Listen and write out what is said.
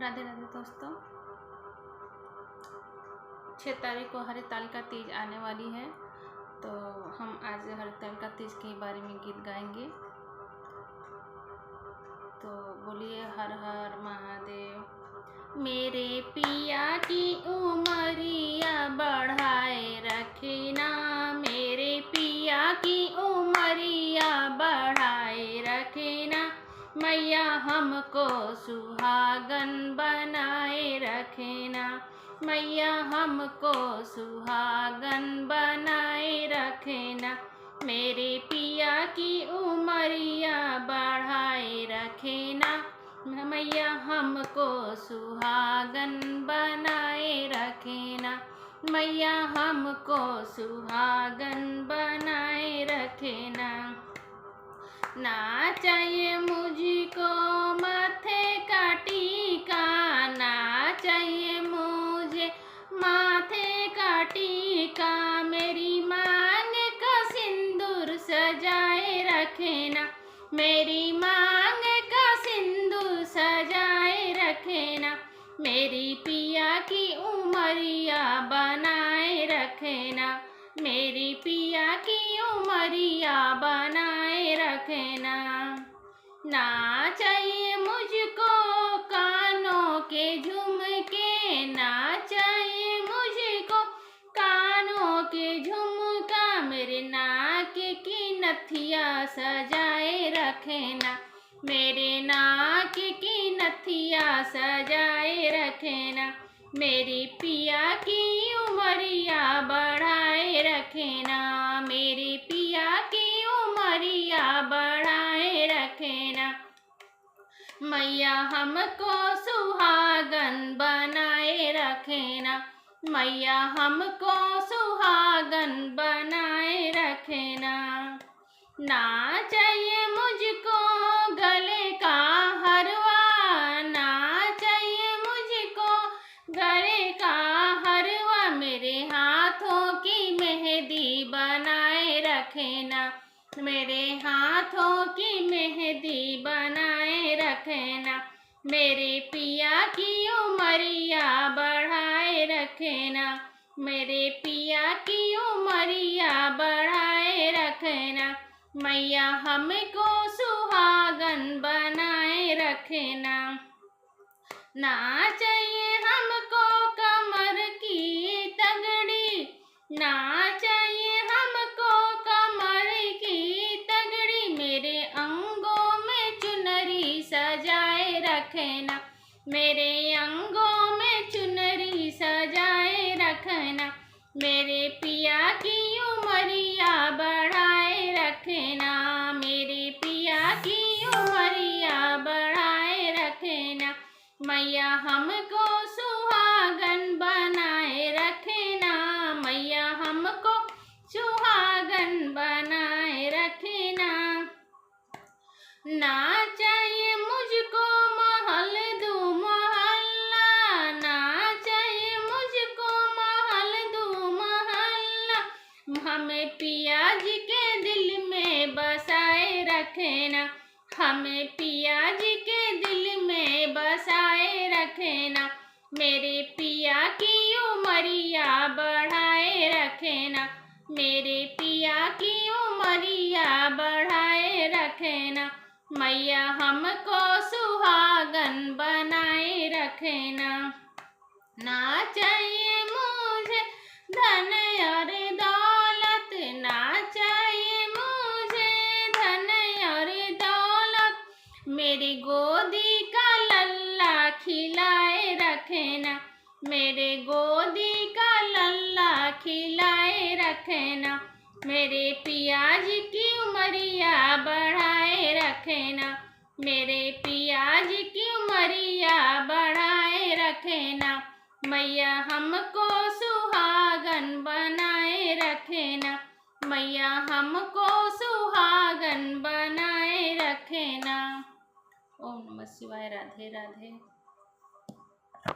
राधे राधे दोस्तों। 6 तारीख को हरितालिका तीज आने वाली है, तो हम आज हरितालिका तीज के बारे में गीत गाएंगे। तो बोलिए हर हर महादेव। मेरे पिया की उमरिया बढ़ाए रखना, मेरे पिया की उमरिया बढ़ाए रखना, मैया हमको सुहागन बनाए रखना, मैया हमको सुहागन बनाए रखना, मेरे पिया की उमरिया बढ़ाए रखना, मैया हमको सुहागन बनाए रखना, मैया हमको सुहागन बनाए रखना। ना चाहिए मुझको माथे का टीका, ना चाहिए मुझे माथे का टीका, मेरी मांग का सिंदूर सजाए रखना, मेरी मांग का सिंदूर सजाए रखना, मेरी पिया की उमरिया बनाए रखना, मेरी पिया की उमरिया बनाए रखना। ना चाहिए मुझको कानों के झुमके, ना चाहिए मुझको कानों के झुमका, मेरे नाक की नथिया सजाए रखना, मेरे नाक की नथिया सजाए रखना, मेरी पिया की उमरिया बढ़ाए रखना, मेरी पिया की उमरिया बढ़ाए रखना, मैया हमको सुहागन बनाए रखना, मैया हमको सुहागन बनाए रखना। ना चाहिए मुझको गले का हरवा, ना चाहिए मुझको गले का हरवा, मेरे हाथों की मेहंदी बनाए रखना, मेरे हाथों की मेहंदी बनाए रखना, मेरे पिया की उमरिया बढ़ाए रखना, मेरे पिया की उमरिया बढ़ाए रखना, मैया हमको सुहागन बनाए रखना। ना चाहिए हमको कमर की तगड़ी, ना चाहिए हमको कमर की तगड़ी, मेरे अंगों में चुनरी सजाए रखना, मेरे अंगों में चुनरी सजाए रखना, मेरे पिया की उमरिया बढ़ाए रखना, मेरे पिया की उमरिया बढ़ाए रखना, मैया हमको सुहागन बनाए रखना, मैया हमको सुहागन बनाए रखना। ना चाहिए मुझको महल दो महल्ला, ना चाहिए मुझको महल दो महल्ला, हमें पिया जी के दिल में बसाए रखना, हमें पिया जी के दिल में बसाए रखना, मेरे पिया की उमरिया बढ़ाए रखना, मेरे पिया की उमरिया बढ़ाए रखना, मैया हमको सुहागन बनाए रखना। ना चाहिए मुझे धन और दौलत, ना चाहिए मुझे धन और दौलत, मेरी गोदी का लल्ला खिलाए रखना, मेरे गोदी का लल्ला खिलाए रखना, मेरे पिया जी की उमरिया बढ़ाए रखना, मेरे पिया जी की उमरिया बढ़ाए रखना, मैया हमको सुहागन बनाए रखना, मैया हमको सुहागन बनाए रखना। ओम नमः शिवाय। राधे राधे।